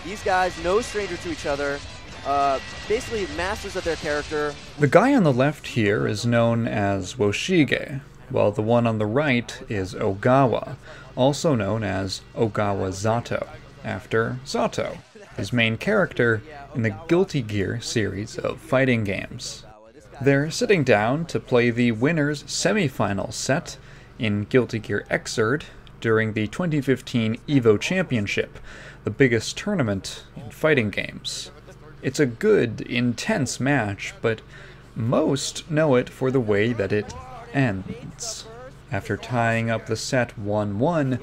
These guys, no stranger to each other, basically masters of their character. The guy on the left here is known as Woshige, while the one on the right is Ogawa, also known as Ogawa Zato, after Zato, his main character in the Guilty Gear series of fighting games. They're sitting down to play the winner's semi-final set in Guilty Gear Xrd during the 2015 EVO Championship, the biggest tournament in fighting games. It's a good, intense match, but most know it for the way that it ends. After tying up the set 1-1,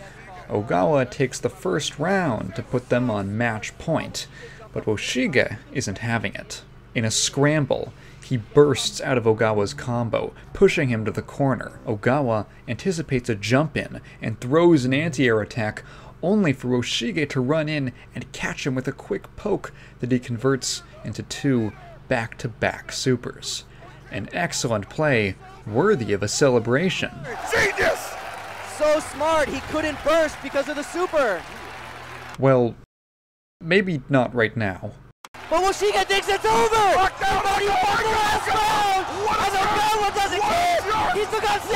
Ogawa takes the first round to put them on match point, but Woshige isn't having it. In a scramble, he bursts out of Ogawa's combo, pushing him to the corner. Ogawa anticipates a jump in and throws an anti-air attack, only for Woshige to run in and catch him with a quick poke that he converts into 2 back-to-back supers. An excellent play, worthy of a celebration. Genius! So smart, he couldn't burst because of the super! Well, maybe not right now. But Woshige thinks it's over! Lock down, But he won the last round! And Ogawa doesn't care! He still got 65%!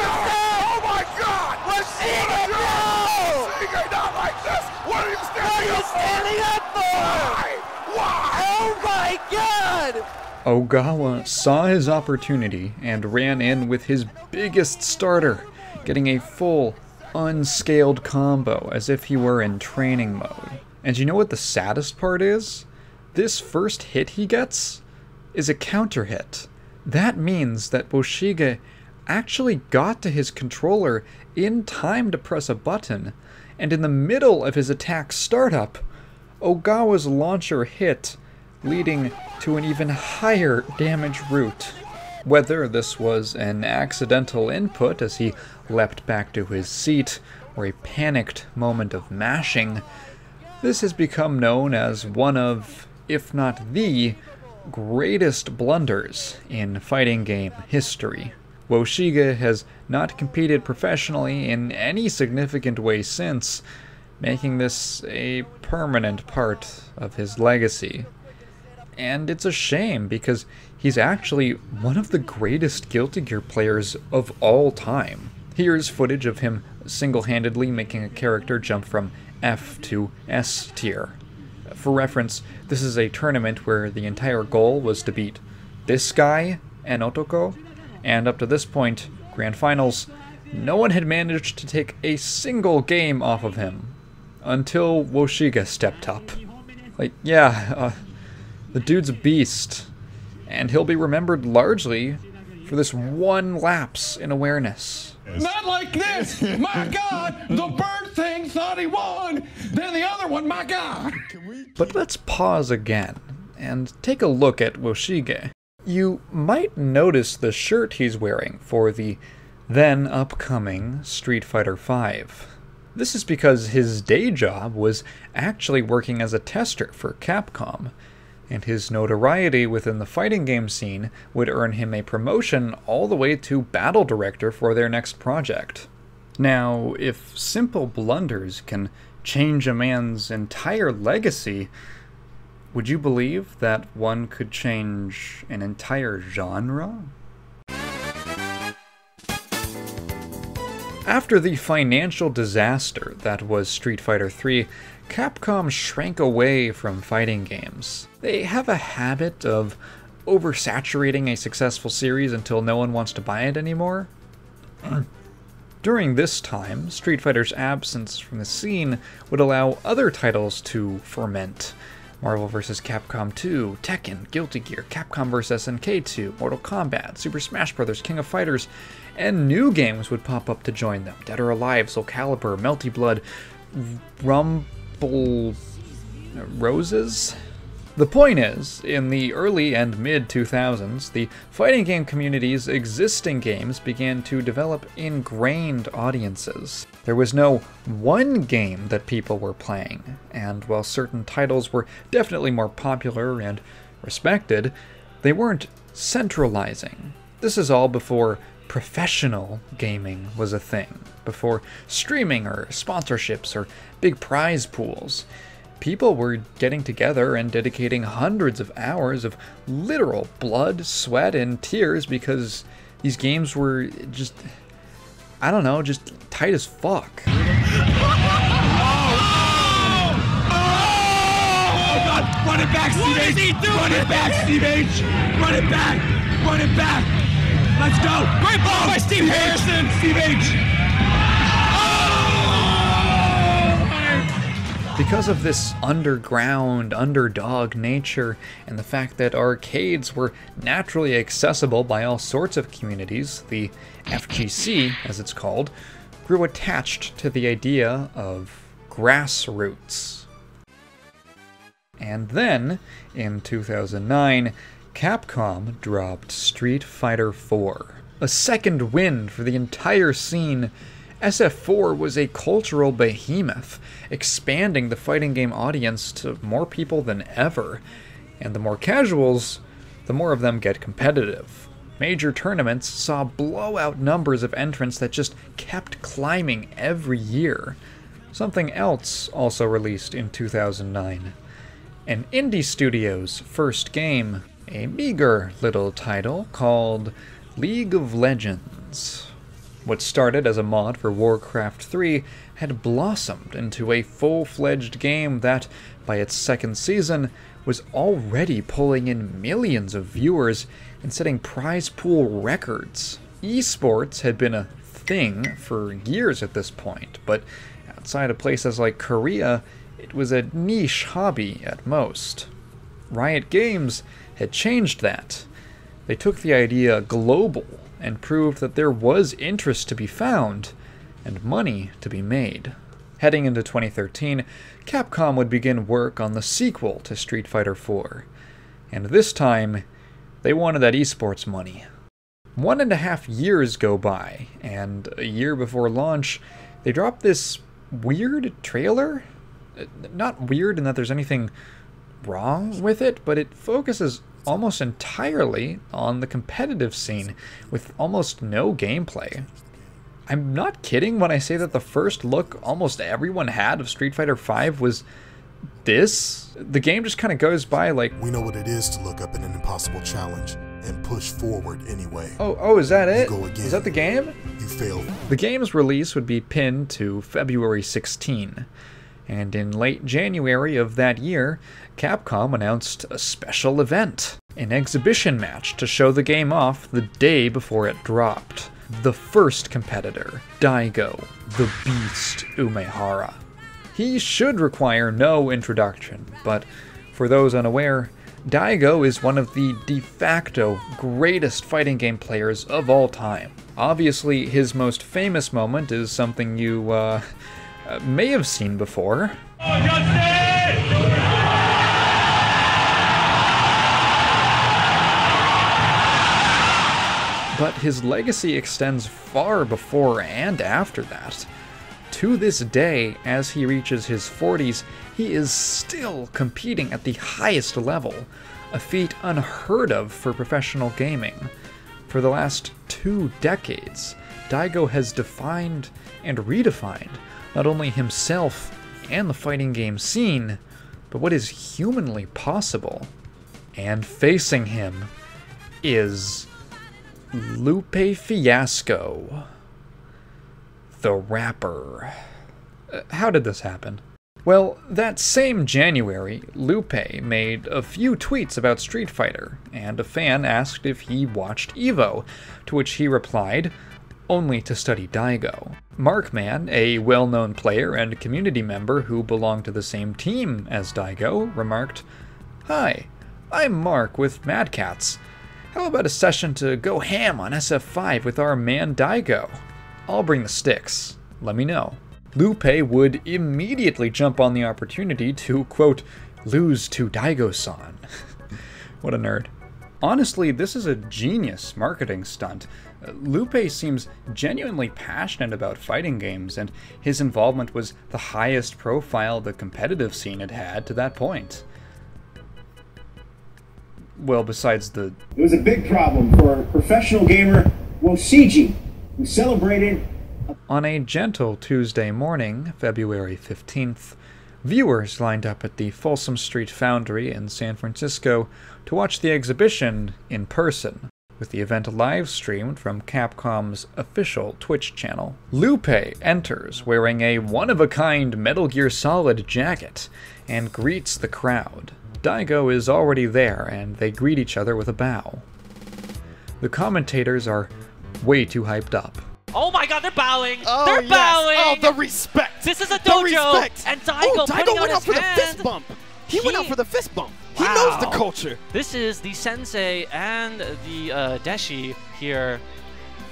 Oh my god! Woshige, no! Woshige, not like this! What are you standing up for? Standing up for? Why? Oh my god! Ogawa saw his opportunity and ran in with his biggest starter, getting a full, unscaled combo as if he were in training mode. And you know what the saddest part is? This first hit he gets is a counter hit. That means that Woshige actually got to his controller in time to press a button, and in the middle of his attack startup, Ogawa's launcher hit, leading to an even higher damage route. Whether this was an accidental input as he leapt back to his seat, or a panicked moment of mashing, this has become known as one of, if not the, greatest blunders in fighting game history. Woshige has not competed professionally in any significant way since, making this a permanent part of his legacy. And it's a shame because he's actually one of the greatest Guilty Gear players of all time. Here's footage of him single-handedly making a character jump from F to S tier. For reference, this is a tournament where the entire goal was to beat this guy and Otoko, and up to this point, Grand Finals, no one had managed to take a single game off of him. Until Woshige stepped up. Like, yeah, the dude's a beast, and he'll be remembered largely for this one lapse in awareness. Not like this! My god! The bird thing thought he won! Then the other one, my god! But let's pause again and take a look at Woshige. You might notice the shirt he's wearing for the then upcoming Street Fighter V. This is because his day job was actually working as a tester for Capcom, and his notoriety within the fighting game scene would earn him a promotion all the way to battle director for their next project. Now, if simple blunders can change a man's entire legacy, would you believe that one could change an entire genre? After the financial disaster that was Street Fighter III, Capcom shrank away from fighting games. They have a habit of oversaturating a successful series until no one wants to buy it anymore. During this time, Street Fighter's absence from the scene would allow other titles to ferment. Marvel vs. Capcom 2, Tekken, Guilty Gear, Capcom vs. SNK 2, Mortal Kombat, Super Smash Bros., King of Fighters, and new games would pop up to join them. Dead or Alive, Soul Calibur, Melty Blood, Rumble Roses? The point is, in the early and mid-2000s, the fighting game community's existing games began to develop ingrained audiences. There was no one game that people were playing, and while certain titles were definitely more popular and respected, they weren't centralizing. This is all before professional gaming was a thing, before streaming or sponsorships or big prize pools. people were getting together and dedicating hundreds of hours of literal blood, sweat, and tears because these games were just, I don't know, just tight as fuck. Oh God! Run it back, Steve H! Run it back, Steve H! Run it back! Run it back! Let's go! Great ball by Steve Harrison! Steve H! Because of this underground, underdog nature, and the fact that arcades were naturally accessible by all sorts of communities, the FGC, as it's called, grew attached to the idea of grassroots. And then, in 2009, Capcom dropped Street Fighter IV, a second win for the entire scene. SF4 was a cultural behemoth, expanding the fighting game audience to more people than ever, and the more casuals, the more of them get competitive. Major tournaments saw blowout numbers of entrants that just kept climbing every year. Something else also released in 2009. An indie studio's first game, a meager little title called League of Legends. What started as a mod for Warcraft 3 had blossomed into a full-fledged game that, by its second season, was already pulling in millions of viewers and setting prize pool records. Esports had been a thing for years at this point, but outside of places like Korea, it was a niche hobby at most. Riot Games had changed that. They took the idea global and proved that there was interest to be found and money to be made. Heading into 2013, Capcom would begin work on the sequel to Street Fighter IV, and this time, they wanted that esports money. 1.5 years go by, and a year before launch, they dropped this weird trailer? Not weird in that there's anything wrong with it, but it focuses almost entirely on the competitive scene, with almost no gameplay. I'm not kidding when I say that the first look almost everyone had of Street Fighter V was this. The game just kind of goes by like, we know what it is to look up at an impossible challenge and push forward anyway. Oh, is that it? You go again. Is that the game? You failed. The game's release would be pinned to February 16. And in late January of that year, Capcom announced a special event, an exhibition match to show the game off the day before it dropped. The first competitor, Daigo, the Beast Umehara. He should require no introduction, but for those unaware, Daigo is one of the de facto greatest fighting game players of all time. Obviously, his most famous moment is something you, may have seen before. But his legacy extends far before and after that. To this day, as he reaches his 40s, he is still competing at the highest level, a feat unheard of for professional gaming. For the last 2 decades, Daigo has defined and redefined not only himself and the fighting game scene, but what is humanly possible. And facing him is Lupe Fiasco, the rapper. How did this happen? Well, that same January, Lupe made a few tweets about Street Fighter, and a fan asked if he watched EVO, to which he replied, only to study Daigo. Markman, a well-known player and community member who belonged to the same team as Daigo, remarked, "Hi, I'm Mark with Mad Cats. How about a session to go ham on SF5 with our man Daigo? I'll bring the sticks. Let me know." Lupe would immediately jump on the opportunity to, quote, lose to Daigo-san. What a nerd. Honestly, this is a genius marketing stunt. Lupe seems genuinely passionate about fighting games, and his involvement was the highest profile the competitive scene had had to that point. Well, besides the... It was a big problem for professional gamer Woshige, who celebrated... On a gentle Tuesday morning, February 15th, Viewers lined up at the Folsom Street Foundry in San Francisco to watch the exhibition in person, with the event live-streamed from Capcom's official Twitch channel. Lupe enters wearing a one-of-a-kind Metal Gear Solid jacket and greets the crowd. Daigo is already there, and they greet each other with a bow. The commentators are way too hyped up. Oh my god, they're bowing! Oh, they're yes. bowing! Oh, the respect! This is a dojo! And Daigo, Daigo went out for the hand. fist bump! He went out for the fist bump! He Wow. knows the culture! This is the sensei and the deshi here.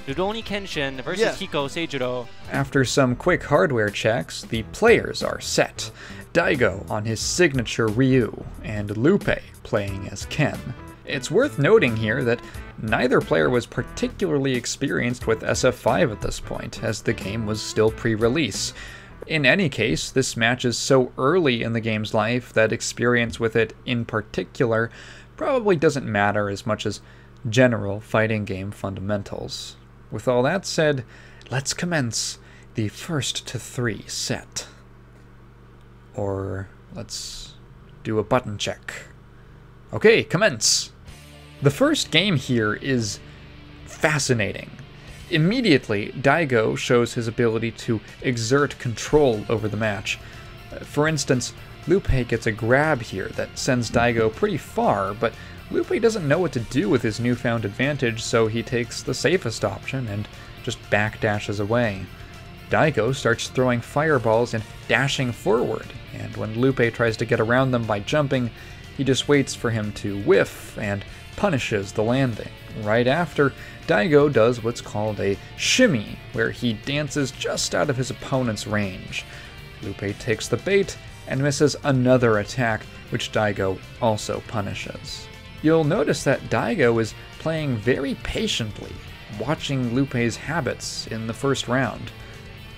Rurouni Kenshin versus Hiko Seijiro. After some quick hardware checks, the players are set. Daigo on his signature Ryu, and Lupe playing as Ken. It's worth noting here that neither player was particularly experienced with SF5 at this point, as the game was still pre-release. In any case, this match is so early in the game's life that experience with it in particular probably doesn't matter as much as general fighting game fundamentals. With all that said, let's commence the 1st to 3 set. Or let's do a button check. Okay, commence! The first game here is fascinating. Immediately, Daigo shows his ability to exert control over the match. For instance, Lupe gets a grab here that sends Daigo pretty far, but Lupe doesn't know what to do with his newfound advantage, so he takes the safest option and just backdashes away. Daigo starts throwing fireballs and dashing forward, and when Lupe tries to get around them by jumping, he just waits for him to whiff and punishes the landing. Right after, Daigo does what's called a shimmy, where he dances just out of his opponent's range. Lupe takes the bait and misses another attack, which Daigo also punishes. You'll notice that Daigo is playing very patiently, watching Lupe's habits in the first round.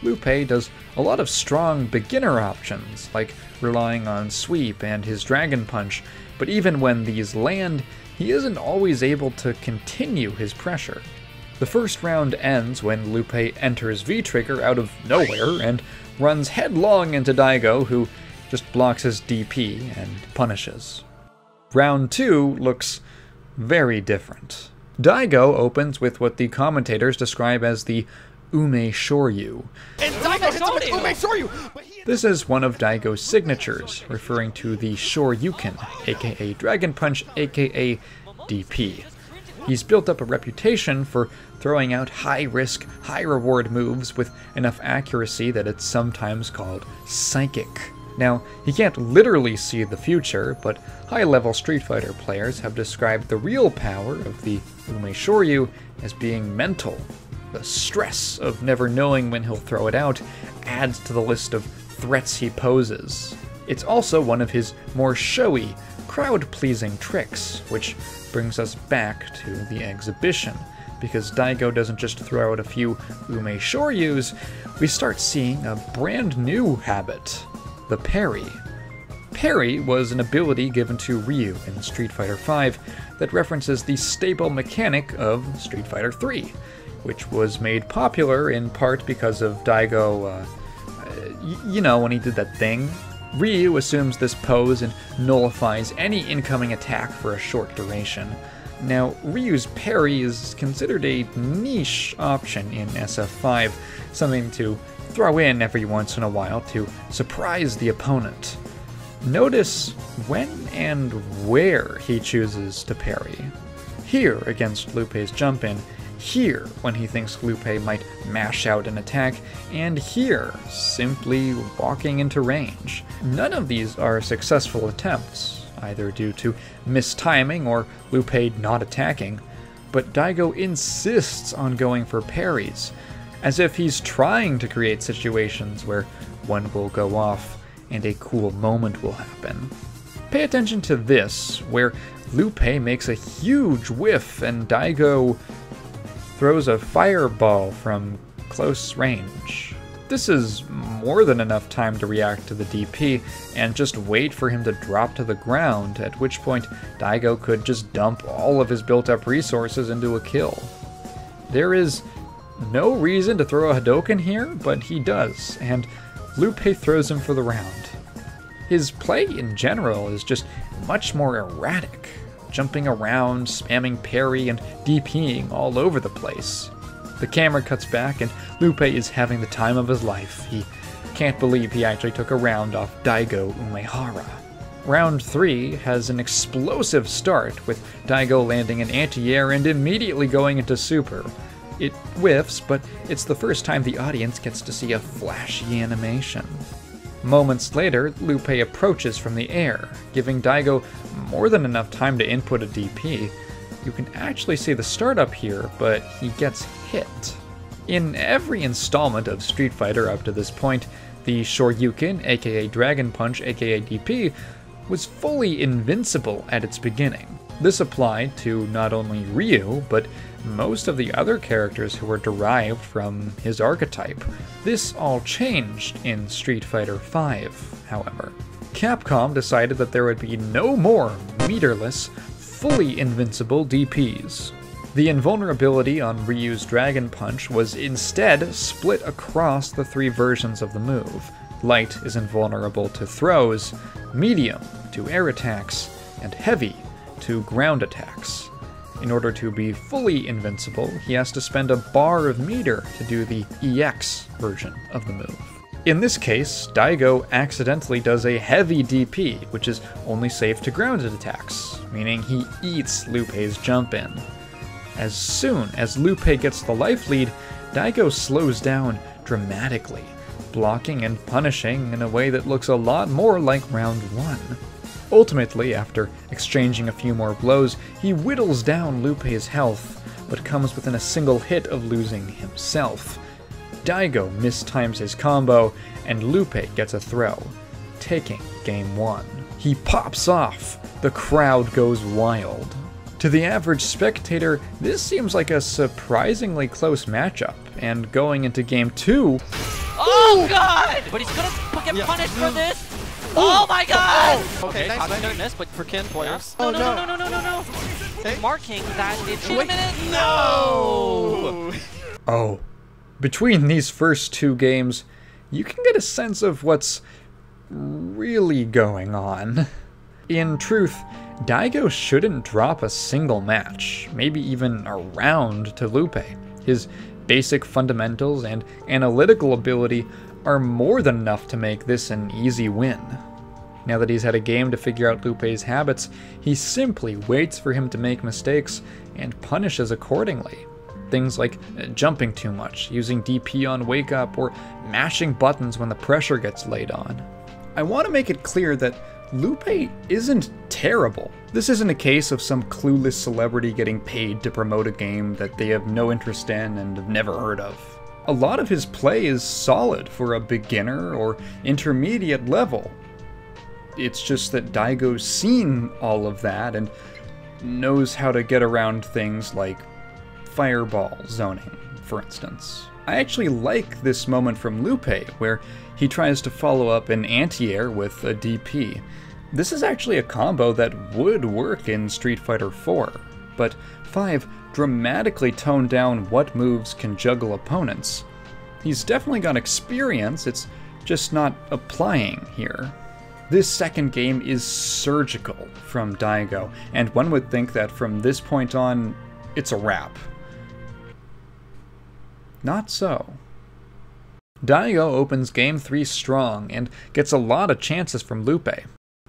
Lupe does a lot of strong beginner options, like relying on sweep and his dragon punch, but even when these land, he isn't always able to continue his pressure. The first round ends when Lupe enters V-Trigger out of nowhere and runs headlong into Daigo, who just blocks his DP and punishes. Round 2 looks very different. Daigo opens with what the commentators describe as the Ume Shoryu. And Daigo hits him with Ume Shoryu! But This is one of Daigo's signatures, referring to the Shoryuken, aka Dragon Punch, aka DP. He's built up a reputation for throwing out high-risk, high-reward moves with enough accuracy that it's sometimes called psychic. Now, he can't literally see the future, but high-level Street Fighter players have described the real power of the Ume Shoryu as being mental. The stress of never knowing when he'll throw it out adds to the list of threats he poses. It's also one of his more showy, crowd-pleasing tricks, which brings us back to the exhibition. Because Daigo doesn't just throw out a few Ume Shoryus, we start seeing a brand new habit, the parry. Parry was an ability given to Ryu in Street Fighter V that references the staple mechanic of Street Fighter III, which was made popular in part because of Daigo, you know, when he did that thing. Ryu assumes this pose and nullifies any incoming attack for a short duration. Now, Ryu's parry is considered a niche option in SF5, something to throw in every once in a while to surprise the opponent. Notice when and where he chooses to parry. Here against Lupe's jump-in, here when he thinks Lupe might mash out an attack, and here, simply walking into range. None of these are successful attempts, either due to mistiming or Lupe not attacking, but Daigo insists on going for parries, as if he's trying to create situations where one will go off and a cool moment will happen. Pay attention to this, where Lupe makes a huge whiff and Daigo throws a fireball from close range. This is more than enough time to react to the DP and just wait for him to drop to the ground, at which point Daigo could just dump all of his built-up resources into a kill. There is no reason to throw a Hadoken here, but he does, and Lupe throws him for the round. His play in general is just much more erratic, jumping around, spamming parry, and DPing all over the place. The camera cuts back and Lupe is having the time of his life. He can't believe he actually took a round off Daigo Umehara. Round 3 has an explosive start, with Daigo landing an anti-air and immediately going into super. It whiffs, but it's the first time the audience gets to see a flashy animation. Moments later, Lupe approaches from the air, giving Daigo more than enough time to input a DP. You can actually see the startup here, but he gets hit. In every installment of Street Fighter up to this point, the Shoryuken, aka Dragon Punch, aka DP, was fully invincible at its beginning. This applied to not only Ryu, but most of the other characters who were derived from his archetype. This all changed in Street Fighter V, however. Capcom decided that there would be no more meterless, fully invincible DPs. The invulnerability on Ryu's Dragon Punch was instead split across the 3 versions of the move. Light is invulnerable to throws, medium to air attacks, and heavy to ground attacks. In order to be fully invincible, he has to spend a bar of meter to do the EX version of the move. In this case, Daigo accidentally does a heavy DP, which is only safe to grounded attacks, meaning he eats Lupe's jump in. As soon as Lupe gets the life lead, Daigo slows down dramatically, blocking and punishing in a way that looks a lot more like round 1. Ultimately, after exchanging a few more blows, he whittles down Lupe's health, but comes within a single hit of losing himself. Daigo mistimes his combo, and Lupe gets a throw, taking game 1. He pops off, the crowd goes wild. To the average spectator, this seems like a surprisingly close matchup, and going into game 2... Oh god! But he's gonna get punished for this! Oh my god! Okay, nice. Gonna miss, but For Ken players. no. Okay. Marking that it's Wait, no! Oh. Between these first 2 games, you can get a sense of what's really going on. In truth, Daigo shouldn't drop a single match, maybe even a round to Lupe. His basic fundamentals and analytical ability are more than enough to make this an easy win. Now that he's had a game to figure out Lupe's habits, he simply waits for him to make mistakes and punishes accordingly. Things like jumping too much, using DP on wake up, or mashing buttons when the pressure gets laid on. I want to make it clear that Lupe isn't terrible. This isn't a case of some clueless celebrity getting paid to promote a game that they have no interest in and have never heard of. A lot of his play is solid for a beginner or intermediate level. It's just that Daigo's seen all of that and knows how to get around things like fireball zoning, for instance. I actually like this moment from Lupe, where he tries to follow up an anti-air with a DP. This is actually a combo that would work in Street Fighter IV, but 5 dramatically toned down what moves can juggle opponents. He's definitely got experience, it's just not applying here. This second game is surgical from Daigo, and one would think that from this point on, it's a wrap. Not so. Daigo opens game 3 strong and gets a lot of chances from Lupe.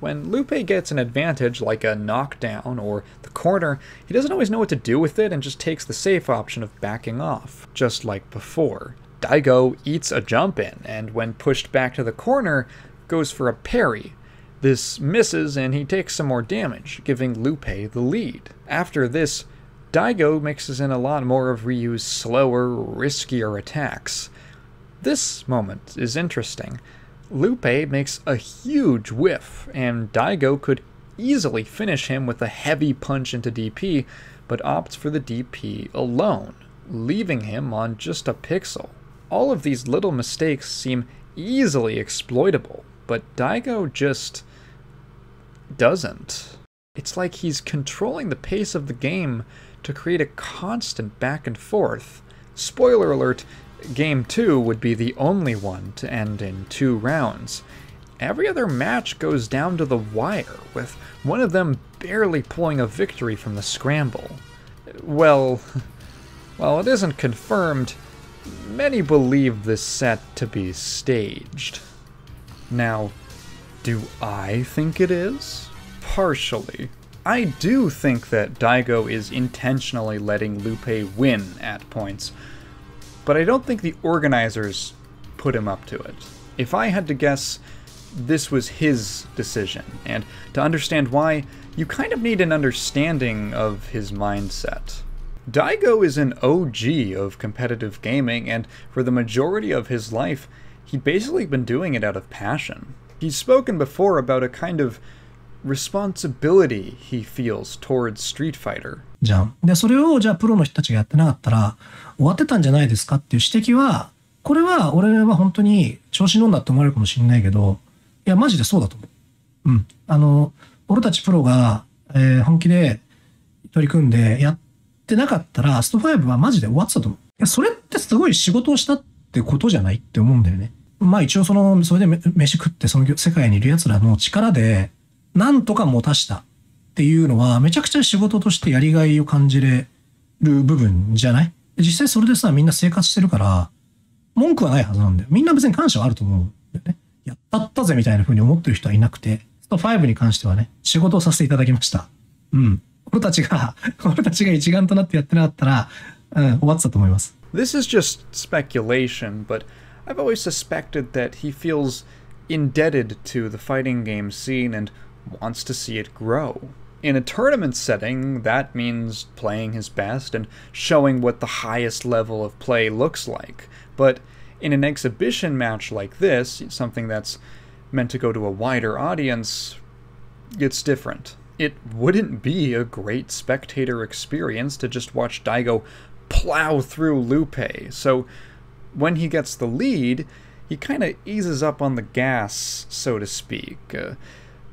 When Lupe gets an advantage like a knockdown or the corner, he doesn't always know what to do with it and just takes the safe option of backing off, just like before. Daigo eats a jump in, and when pushed back to the corner, goes for a parry. This misses and he takes some more damage, giving Lupe the lead. After this, Daigo mixes in a lot more of Ryu's slower, riskier attacks. This moment is interesting. Lupe makes a huge whiff, and Daigo could easily finish him with a heavy punch into DP, but opts for the DP alone, leaving him on just a pixel. All of these little mistakes seem easily exploitable, but Daigo just doesn't. It's like he's controlling the pace of the game to create a constant back and forth. Spoiler alert, Game 2 would be the only one to end in 2 rounds, every other match goes down to the wire, with one of them barely pulling a victory from the scramble. Well, while it isn't confirmed, many believe this set to be staged. Now, do I think it is? Partially. I do think that Daigo is intentionally letting Lupe win at points, but I don't think the organizers put him up to it. If I had to guess, this was his decision, and to understand why, you kind of need an understanding of his mindset. Daigo is an OG of competitive gaming, and for the majority of his life, he'd basically been doing it out of passion. He's spoken before about a kind of responsibility he feels towards Street Fighter. じゃん。で、それをじゃあプロの人たちがやってなかったら終わってたんじゃないですかっていう指摘は、これは俺は本当に調子乗んだって思われるかもしれないけど、いやマジでそうだと思う。うん。俺たちプロが、本気で取り組んでやってなかったらスト5はマジで終わってたと思う。いやそれってすごい仕事をしたってことじゃないって思うんだよね。まあ一応それで飯食ってその世界にいる奴らの力でなんとか持たしたっていうのはめちゃくちゃ仕事としてやりがいを感じれる部分じゃない？実際それでさみんな生活してるから文句はないはずなんだよ。みんな別に感謝はあると思うんだよね。やったぜみたいな風に思ってる人はいなくて、スト5に関してはね仕事をさせていただきました。うん。俺たちが一丸となってやってなかったら、終わってたと思います。This is just speculation, but I've always suspected that he feels indebted to the fighting game scene and wants to see it grow. In a tournament setting, that means playing his best and showing what the highest level of play looks like. But in an exhibition match like this, something that's meant to go to a wider audience, it's different. It wouldn't be a great spectator experience to just watch Daigo plow through Lupe, so when he gets the lead, he kind of eases up on the gas, so to speak.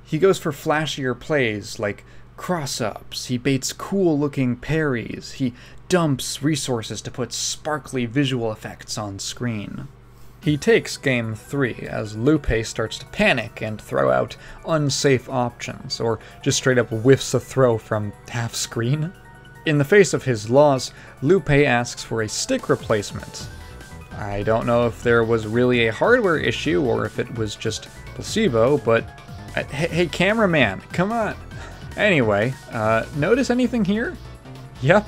He goes for flashier plays like cross-ups, he baits cool-looking parries, he dumps resources to put sparkly visual effects on screen. He takes Game 3 as Lupe starts to panic and throw out unsafe options, or just straight up whiffs a throw from half-screen. In the face of his loss, Lupe asks for a stick replacement. I don't know if there was really a hardware issue or if it was just placebo, but hey cameraman, come on. Anyway, notice anything here? Yep,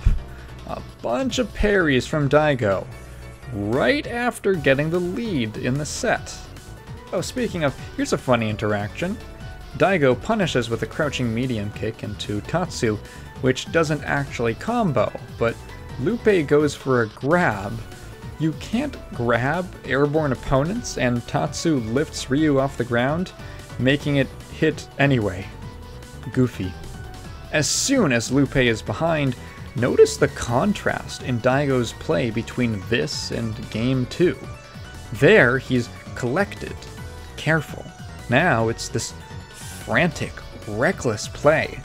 a bunch of parries from Daigo, right after getting the lead in the set. Oh, speaking of, here's a funny interaction. Daigo punishes with a crouching medium kick into Tatsu, which doesn't actually combo, but Lupe goes for a grab. You can't grab airborne opponents, and Tatsu lifts Ryu off the ground, making it hit anyway. Goofy. As soon as Lupe is behind, notice the contrast in Daigo's play between this and Game 2. There, he's collected, careful. Now it's this frantic, reckless play.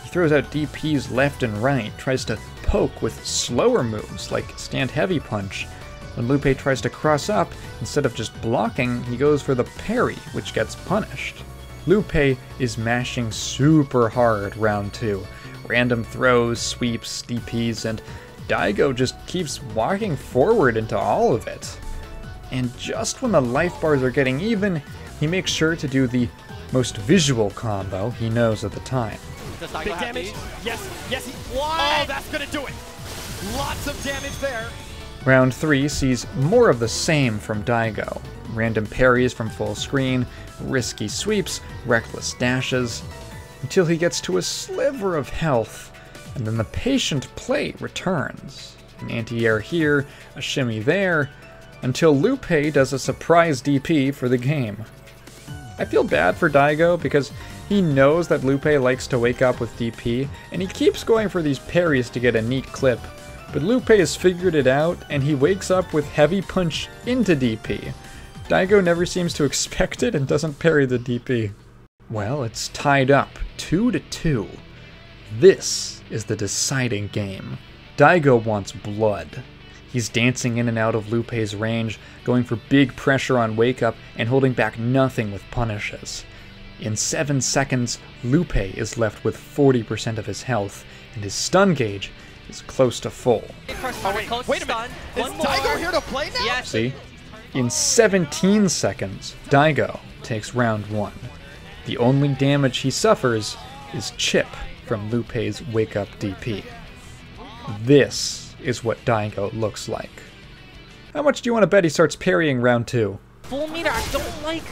He throws out DPs left and right, tries to poke with slower moves like stand heavy punch. When Lupe tries to cross up, instead of just blocking, he goes for the parry, which gets punished. Lupe is mashing super hard round 2. Random throws, sweeps, DPs, and Daigo just keeps walking forward into all of it. And just when the life bars are getting even, he makes sure to do the most visual combo he knows at the time. Big damage. Yes. Oh, that's gonna do it. Lots of damage there. Round 3 sees more of the same from Daigo. Random parries from full screen, risky sweeps, reckless dashes, until he gets to a sliver of health, and then the patient play returns. An anti-air here, a shimmy there, until Lupe does a surprise DP for the game. I feel bad for Daigo because he knows that Lupe likes to wake up with DP, and he keeps going for these parries to get a neat clip. But Lupe has figured it out, and he wakes up with heavy punch into DP. Daigo never seems to expect it and doesn't parry the DP. Well, it's tied up, 2-2. This is the deciding game. Daigo wants blood. He's dancing in and out of Lupe's range, going for big pressure on Wake Up and holding back nothing with punishes. In 7 seconds, Lupe is left with 40% of his health, and his stun gauge is close to full. Oh, wait a minute. Is Daigo here to play now? Yes. See? In 17 seconds, Daigo takes round 1. The only damage he suffers is chip from Lupe's Wake Up DP. This is what Daigo looks like. How much do you want to bet he starts parrying round 2? Full meter, I don't like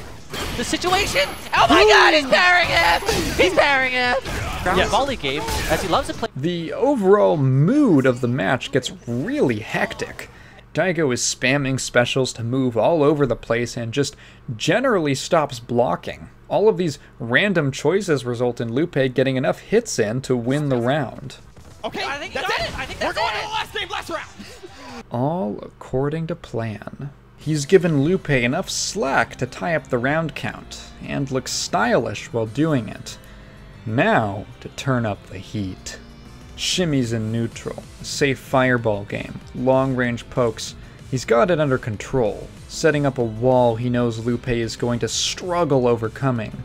the situation. Oh my god, he's parrying him! He's parrying him! Ground volley game, as he loves to play. The overall mood of the match gets really hectic. Daigo is spamming specials to move all over the place and just generally stops blocking. All of these random choices result in Lupe getting enough hits in to win the round. Okay, I think that's got it. it. I think We're that's going it. to the last game, last round. All according to plan. He's given Lupe enough slack to tie up the round count, and looks stylish while doing it. Now to turn up the heat. Shimmies in neutral, a safe fireball game, long-range pokes. He's got it under control, setting up a wall he knows Lupe is going to struggle overcoming.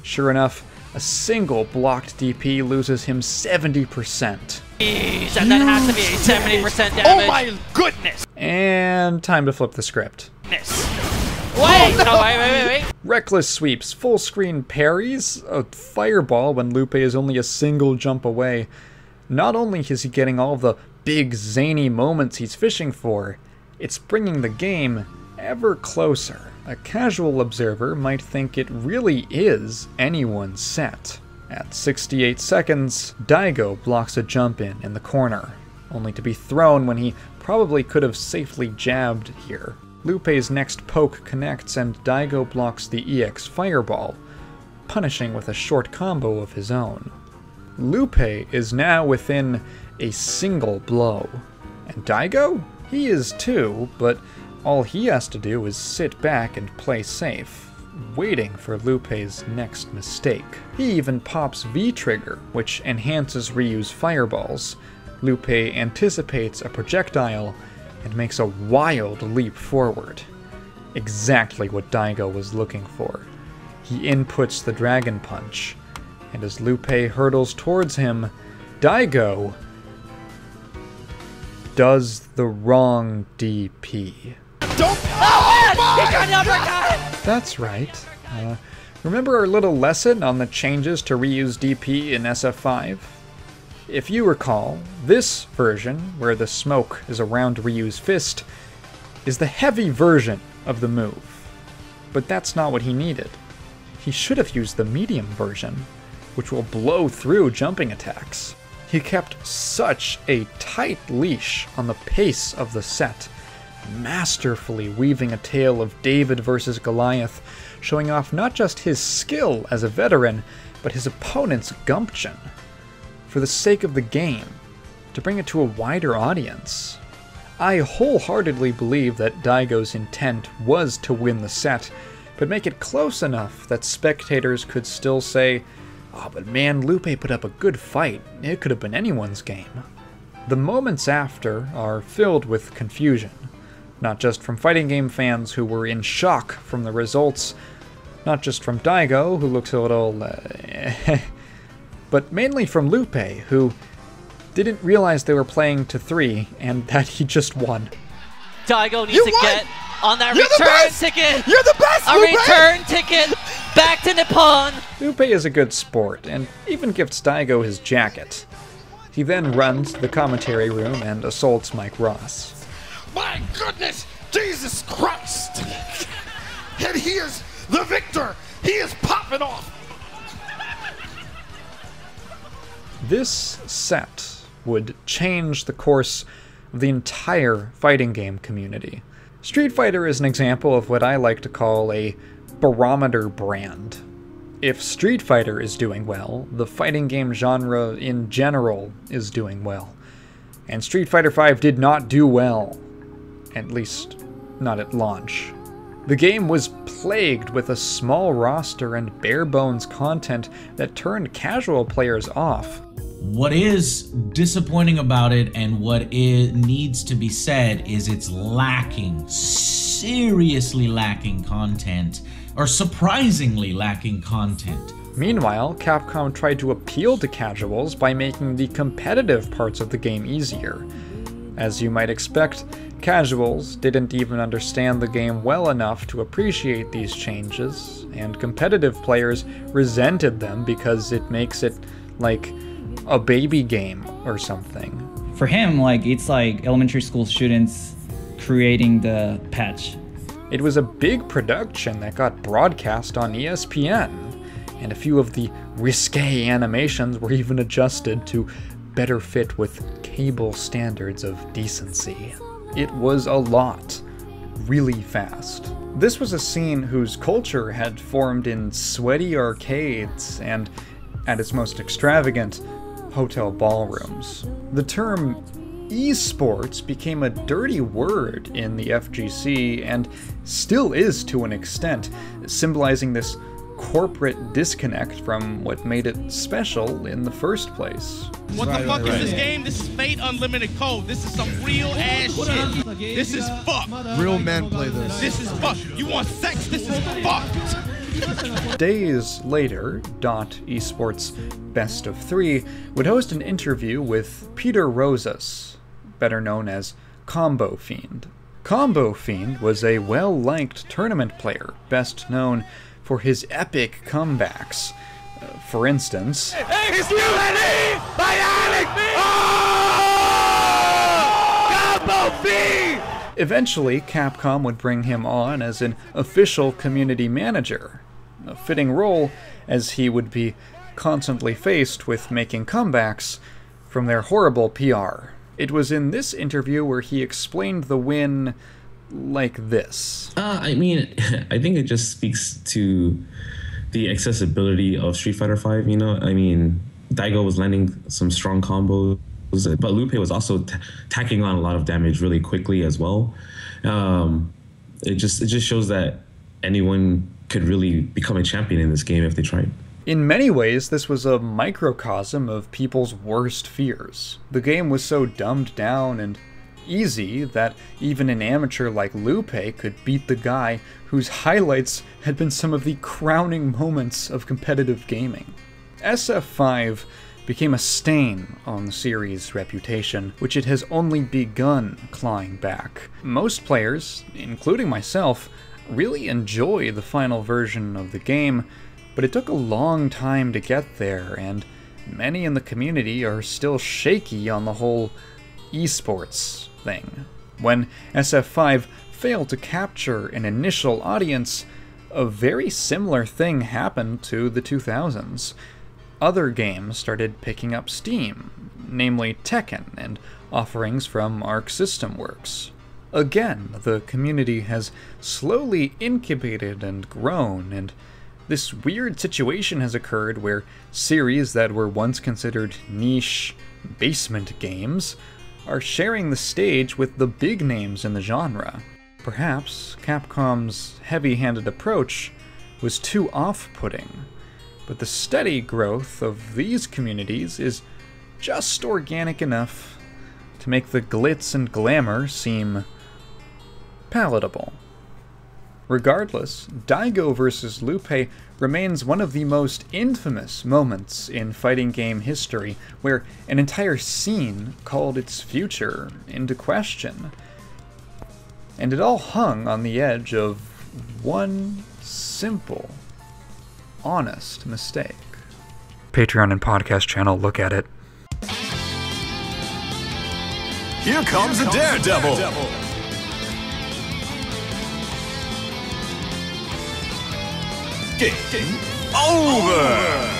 Sure enough, a single blocked DP loses him 70%. Jeez, and that has to be 70% damage. Oh my goodness. And time to flip the script. Wait! No, wait. Reckless sweeps, full screen parries, a fireball when Lupe is only a single jump away. Not only is he getting all the big zany moments he's fishing for, it's bringing the game ever closer. A casual observer might think it really is anyone's set. At 68 seconds, Daigo blocks a jump in the corner, only to be thrown when he probably could have safely jabbed here. Lupe's next poke connects and Daigo blocks the EX fireball, punishing with a short combo of his own. Lupe is now within a single blow, and Daigo? He is too, but all he has to do is sit back and play safe, waiting for Lupe's next mistake. He even pops V-Trigger, which enhances Ryu's fireballs. Lupe anticipates a projectile and makes a wild leap forward. Exactly what Daigo was looking for. He inputs the Dragon Punch, and as Lupe hurtles towards him, Daigo does the wrong DP. Don't. He got the uppercut! That's right. Remember our little lesson on the changes to Ryu's DP in SF5? If you recall, this version, where the smoke is around Ryu's fist, is the heavy version of the move. But that's not what he needed. He should have used the medium version, which will blow through jumping attacks. He kept such a tight leash on the pace of the set, masterfully weaving a tale of David versus Goliath, showing off not just his skill as a veteran, but his opponent's gumption. For the sake of the game, to bring it to a wider audience. I wholeheartedly believe that Daigo's intent was to win the set, but make it close enough that spectators could still say, "Oh, but man, Lupe put up a good fight. It could have been anyone's game." The moments after are filled with confusion, not just from fighting game fans who were in shock from the results, not just from Daigo, who looks a little but mainly from Lupe, who didn't realize they were playing to 3 and that he just won. Daigo needs to get on that return ticket. You're the best, A Lupe! return ticket back to Nippon. Lupe is a good sport, and even gifts Daigo his jacket. He then runs to the commentary room and assaults Mike Ross. My goodness! Jesus Christ! And here's the victor! He is popping off! This set would change the course of the entire fighting game community. Street Fighter is an example of what I like to call a barometer brand. If Street Fighter is doing well, the fighting game genre in general is doing well. And Street Fighter V did not do well, at least not at launch. The game was plagued with a small roster and bare-bones content that turned casual players off. What is disappointing about it and what needs to be said is it's lacking, seriously lacking content, or surprisingly lacking content. Meanwhile, Capcom tried to appeal to casuals by making the competitive parts of the game easier. As you might expect, casuals didn't even understand the game well enough to appreciate these changes, and competitive players resented them because it makes it like a baby game or something. For him, like, it's like elementary school students creating the patch. It was a big production that got broadcast on ESPN, and a few of the risque animations were even adjusted to better fit with cable standards of decency. It was a lot, really fast. This was a scene whose culture had formed in sweaty arcades and, at its most extravagant, hotel ballrooms. The term esports became a dirty word in the FGC and still is to an extent, symbolizing this corporate disconnect from what made it special in the first place. What the fuck is this game? This is Fate Unlimited Code. This is some real ass shit. This is fuck. Real men play this. This is fuck. You want sex? This is fucked. Days later, Esports Best of 3 would host an interview with Peter Rosas, better known as Combofiend. Combofiend was a well-liked tournament player, best known for his epic comebacks. For instance, eventually, Capcom would bring him on as an official community manager, a fitting role as he would be constantly faced with making comebacks from their horrible PR. It was in this interview where he explained the win like this. I mean, I think it just speaks to the accessibility of Street Fighter V, you know? I mean, Daigo was landing some strong combos, but Lupe was also tacking on a lot of damage really quickly as well. It just shows that anyone could really become a champion in this game if they tried. In many ways, this was a microcosm of people's worst fears. The game was so dumbed down and easy that even an amateur like Lupe could beat the guy whose highlights had been some of the crowning moments of competitive gaming. SF5 became a stain on the series' reputation, which it has only begun clawing back. Most players, including myself, really enjoy the final version of the game, but it took a long time to get there, and many in the community are still shaky on the whole esports thing. When SF5 failed to capture an initial audience, a very similar thing happened to the 2000s. Other games started picking up steam, namely Tekken and offerings from Arc System Works. Again, the community has slowly incubated and grown, and this weird situation has occurred where series that were once considered niche basement games are sharing the stage with the big names in the genre. Perhaps Capcom's heavy-handed approach was too off-putting, but the steady growth of these communities is just organic enough to make the glitz and glamour seem palatable. Regardless, Daigo vs. Lupe remains one of the most infamous moments in fighting game history, where an entire scene called its future into question. And it all hung on the edge of one simple, honest mistake. Patreon and podcast channel, look at it. Here comes a daredevil! Game over!